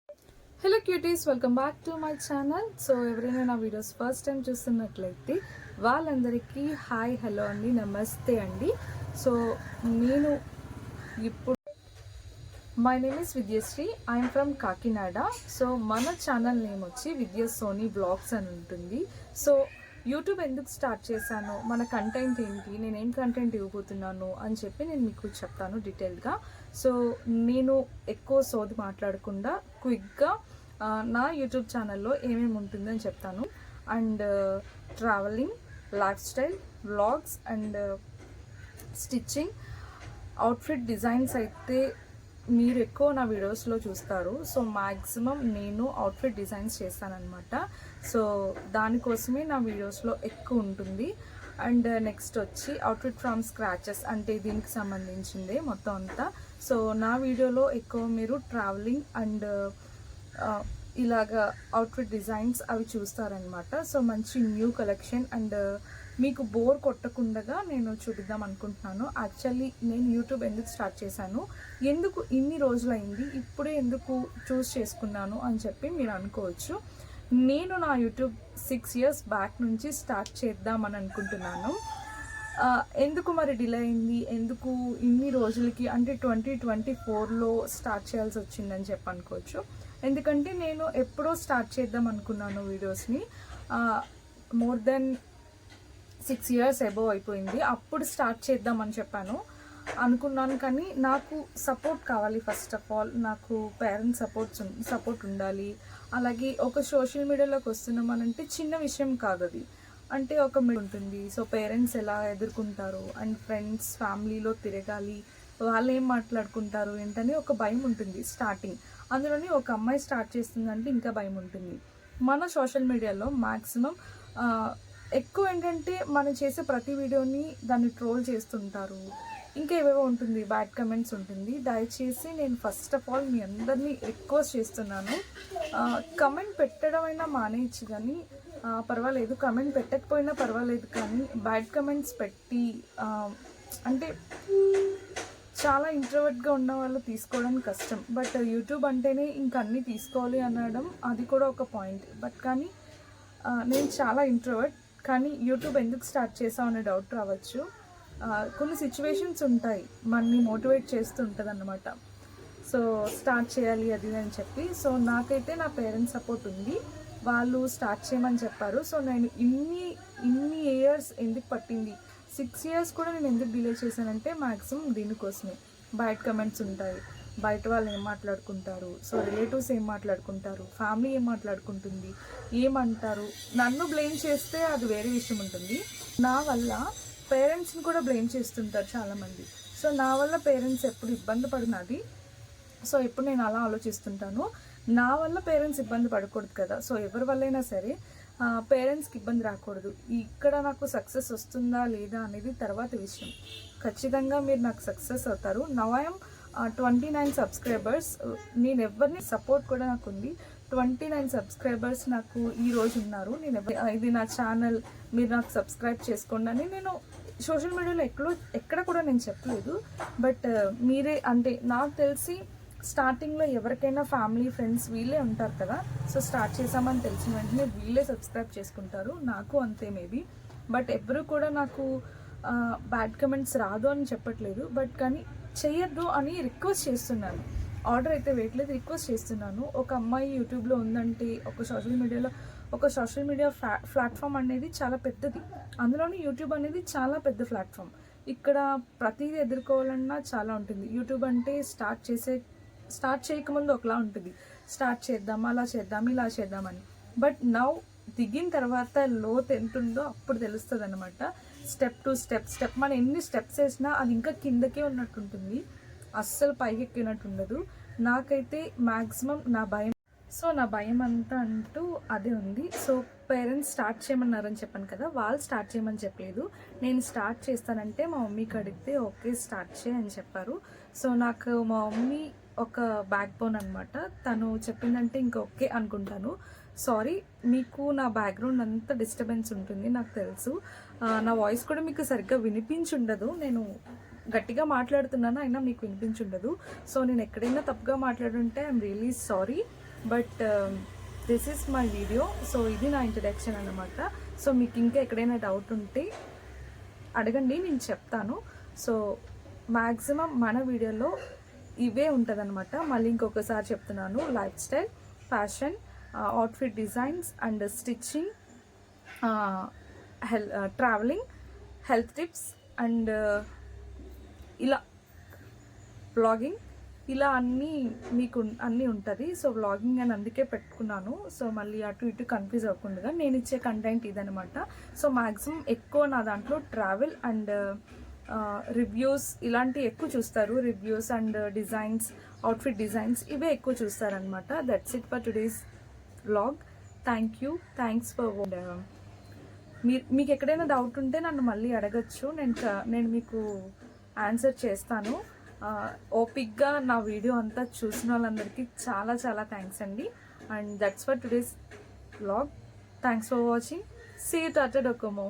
Hello cuties, welcome back to my channel. So ఎవరైనా నా videos first time చూస్తున్నట్లయితే వాళ్ళందరికీ హాయ్, హలో అండి, నమస్తే అండి. సో నేను ఇప్పుడు my name is Vidyasri, I'm from Kakinada. So మన ఛానల్ నేమ్ వచ్చి విద్య సోనీ బ్లాగ్స్ అని ఉంటుంది. సో యూట్యూబ్ ఎందుకు స్టార్ట్ చేశాను, మన కంటెంట్ ఏంటి, నేనేం కంటెంట్ ఇవ్వబోతున్నాను అని చెప్పి నేను మీకు చెప్తాను డీటెయిల్గా. సో నేను ఎక్కువ సోది మాట్లాడకుండా క్విక్గా నా యూట్యూబ్ ఛానల్లో ఏమేమి ఉంటుందని చెప్తాను. And travelling, life style, vlogs and stitching, outfit designs అయితే మీరు ఎక్కువ నా వీడియోస్లో చూస్తారు. సో మ్యాక్సిమం నేను అవుట్ఫిట్ డిజైన్స్ చేస్తానన్నమాట. సో దానికోసమే నా వీడియోస్లో ఎక్కువ ఉంటుంది. అండ్ నెక్స్ట్ వచ్చి అవుట్ఫిట్ ఫ్రమ్ స్క్రాచెస్, అంటే దీనికి సంబంధించిందే మొత్తం అంతా. సో నా వీడియోలో ఎక్కువ మీరు ట్రావెలింగ్ అండ్ ఇలాగా అవుట్ఫిట్ డిజైన్స్ అవి చూస్తారనమాట. సో మంచి న్యూ కలెక్షన్ అండ్ మీకు బోర్ కొట్టకుండా నేను చూపిద్దాం అనుకుంటున్నాను. యాక్చువల్లీ నేను యూట్యూబ్ ఎందుకు స్టార్ట్ చేశాను, ఎందుకు ఇన్ని రోజులైంది, ఇప్పుడే ఎందుకు చూస్ చేసుకున్నాను అని చెప్పి మీరు అనుకోవచ్చు. నేను నా యూట్యూబ్ 6 years బ్యాక్ నుంచి స్టార్ట్ చేద్దామని అనుకుంటున్నాను. ఎందుకు మరి డిలే అయింది, ఎందుకు ఇన్ని రోజులకి అంటే 2024లో స్టార్ట్ చేయాల్సి వచ్చిందని చెప్పి అనుకోవచ్చు. ఎందుకంటే నేను ఎప్పుడో స్టార్ట్ చేద్దాం అనుకున్నాను వీడియోస్ని. మోర్ దెన్ 6 years అబోవ్ అయిపోయింది. అప్పుడు స్టార్ట్ చేద్దామని చెప్పాను అనుకున్నాను. కానీ నాకు సపోర్ట్ కావాలి. ఫస్ట్ ఆఫ్ ఆల్ నాకు పేరెంట్స్ సపోర్ట్ ఉండాలి. అలాగే ఒక సోషల్ మీడియాలోకి వస్తున్నామనంటే చిన్న విషయం కాదు అది, అంటే ఒక ఉంటుంది. సో పేరెంట్స్ ఎలా ఎదుర్కొంటారు అండ్ ఫ్రెండ్స్ ఫ్యామిలీలో తిరగాలి, వాళ్ళు ఏం మాట్లాడుకుంటారు ఏంటని ఒక భయం ఉంటుంది స్టార్టింగ్. అందులోని ఒక అమ్మాయి స్టార్ట్ చేస్తుందంటే ఇంకా భయం ఉంటుంది. మన సోషల్ మీడియాలో మ్యాక్సిమం ఎక్కువ ఏంటంటే మనం చేసే ప్రతి వీడియోని దాన్ని ట్రోల్ చేస్తుంటారు, ఇంకా ఏవేవో ఉంటుంది, బ్యాడ్ కమెంట్స్ ఉంటుంది. దయచేసి నేను ఫస్ట్ ఆఫ్ ఆల్ మీ అందరినీ రిక్వెస్ట్ చేస్తున్నాను, కమెంట్ పెట్టడం అయినా మానేయచ్చు కానీ పర్వాలేదు, కమెంట్ పెట్టకపోయినా పర్వాలేదు, కానీ బ్యాడ్ కమెంట్స్ పెట్టి అంటే చాలా ఇంట్రోవర్ట్గా ఉన్న వాళ్ళు తీసుకోవడం కష్టం. బట్ యూట్యూబ్ అంటేనే ఇంకా అన్నీ తీసుకోవాలి అనడం అది కూడా ఒక పాయింట్. బట్ కానీ నేను చాలా ఇంట్రోవర్ట్, కానీ యూట్యూబ్ ఎందుకు స్టార్ట్ చేసావు అనే డౌట్ రావచ్చు. కొన్ని సిచ్యువేషన్స్ ఉంటాయి మనని మోటివేట్ చేస్తూ ఉంటుంది అన్నమాట. సో స్టార్ట్ చేయాలి అది అని చెప్పి. సో నాకైతే నా పేరెంట్స్ సపోర్ట్ ఉంది, వాళ్ళు స్టార్ట్ చేయమని చెప్పారు. సో నేను ఇన్ని ఇయర్స్ ఎందుకు పట్టింది, 6 years కూడా నేను ఎందుకు డిలే చేశానంటే మ్యాక్సిమం దీనికోసమే. బ్యాడ్ కమెంట్స్ ఉంటాయి, బయట వాళ్ళు ఏం మాట్లాడుకుంటారు, సో రిలేటివ్స్ ఏం మాట్లాడుకుంటారు, ఫ్యామిలీ ఏం మాట్లాడుకుంటుంది, ఏమంటారు, నన్ను బ్లేమ్ చేస్తే అది వేరే విషయం ఉంటుంది. నా వల్ల పేరెంట్స్ని కూడా బ్లేమ్ చేస్తుంటారు చాలామంది. సో నా వల్ల పేరెంట్స్ ఎప్పుడు ఇబ్బంది పడినది. సో ఇప్పుడు నేను అలా ఆలోచిస్తుంటాను, నా వల్ల పేరెంట్స్ ఇబ్బంది పడకూడదు కదా. సో ఎవరి వల్లైనా సరే పేరెంట్స్కి ఇబ్బంది రాకూడదు. ఇక్కడ నాకు సక్సెస్ వస్తుందా లేదా అనేది తర్వాత విషయం. ఖచ్చితంగా మీరు నాకు సక్సెస్ అవుతారు. Now I'm 29 subscribers. నేను ఎవరిని సపోర్ట్ కూడా నాకు ఉంది. 29 subscribers నాకు ఈరోజు ఉన్నారు. నేను ఇది నా ఛానల్, మీరు నాకు సబ్స్క్రైబ్ చేసుకోండి అని నేను సోషల్ మీడియాలో ఎక్కడ కూడా నేను చెప్పలేదు. బట్ మీరే, అంటే నాకు తెలిసి స్టార్టింగ్లో ఎవరికైనా ఫ్యామిలీ ఫ్రెండ్స్ వీళ్ళే ఉంటారు కదా. సో స్టార్ట్ చేసామని తెలిసిన వెంటనే వీళ్ళే సబ్స్క్రైబ్ చేసుకుంటారు, నాకు అంతే మేబీ. బట్ ఎవరు కూడా నాకు బ్యాడ్ కమెంట్స్ రాదు అని చెప్పట్లేదు, బట్ కానీ చెయ్యొద్దు అని రిక్వెస్ట్ చేస్తున్నాను. ఆర్డర్ అయితే వేయట్లేదు, రిక్వెస్ట్ చేస్తున్నాను. ఒక అమ్మాయి యూట్యూబ్లో ఉందంటే ఒక సోషల్ మీడియా ప్లాట్ఫామ్ అనేది చాలా పెద్దది. అందులోని యూట్యూబ్ అనేది చాలా పెద్ద ప్లాట్ఫామ్. ఇక్కడ ప్రతిదీ ఎదుర్కోవాలన్నా చాలా ఉంటుంది. యూట్యూబ్ అంటే స్టార్ట్ చేయకముందు ఒకలా ఉంటుంది, స్టార్ట్ చేద్దాం, అలా చేద్దాం, ఇలా చేద్దామని. బట్ నౌ దిగిన తర్వాత లోతు ఎంత ఉందో అప్పుడు తెలుస్తుంది అనమాట. స్టెప్ టు స్టెప్ మనం ఎన్ని స్టెప్స్ వేసినా అది ఇంకా కిందకే ఉన్నట్టు ఉంటుంది, అస్సలు పైకి ఎక్కినట్టు ఉండదు. నాకైతే మ్యాక్సిమం నా భయం అంతా అంటూ అదే ఉంది. సో పేరెంట్స్ స్టార్ట్ చేయమన్నారని చెప్పాను కదా, వాళ్ళు స్టార్ట్ చేయమని చెప్పలేదు. నేను స్టార్ట్ చేస్తానంటే మా మమ్మీకి అడిగితే ఓకే స్టార్ట్ చేయని చెప్పారు. సో నాకు మా మమ్మీ ఒక బ్యాక్ బోన్ అనమాట. తను చెప్పిందంటే ఇంకా ఓకే అనుకుంటాను. సారీ, మీకు నా బ్యాక్గ్రౌండ్ అంతా డిస్టర్బెన్స్ ఉంటుంది నాకు తెలుసు. నా వాయిస్ కూడా మీకు సరిగ్గా వినిపించుండదు, నేను గట్టిగా మాట్లాడుతున్నాను అయినా మీకు వినిపించుండదు. సో నేను ఎక్కడైనా తప్పుగా మాట్లాడుంటే I'm really sorry. But this is my video. So ఇది నా ఇంట్రడక్షన్ అన్నమాట. సో మీకు ఇంకా ఎక్కడైనా డౌట్ ఉంటే అడగండి, నేను చెప్తాను. సో మ్యాక్సిమం మన వీడియోలో ఇవే ఉంటుందన్నమాట. మళ్ళీ ఇంకొకసారి చెప్తున్నాను, life style, fashion, outfit designs and stitching, travelling, health tips and ఇలా వ్లాగింగ్, ఇలా అన్నీ మీకు అన్నీ ఉంటుంది. సో వ్లాగింగ్ అని అందుకే పెట్టుకున్నాను. సో మళ్ళీ అటు ఇటు కన్ఫ్యూజ్ అవ్వకుండా నేను ఇచ్చే కంటెంట్ ఇదనమాట. సో మ్యాక్సిమం ఎక్కువ నా దాంట్లో ట్రావెల్ అండ్ రివ్యూస్ ఇలాంటివి ఎక్కువ చూస్తారు. Reviews and designs, outfit designs ఇవే ఎక్కువ చూస్తారనమాట. That's it for today's vlog. Thanks for మీకు ఎక్కడైనా డౌట్ ఉంటే నన్ను మళ్ళీ అడగచ్చు, నేను మీకు ఆన్సర్ చేస్తాను. ఓపిక్గా నా వీడియో అంతా చూసిన వాళ్ళందరికీ చాలా చాలా థ్యాంక్స్ అండి. And that's for today's vlog. Thanks for watching. See you Tata Docomo.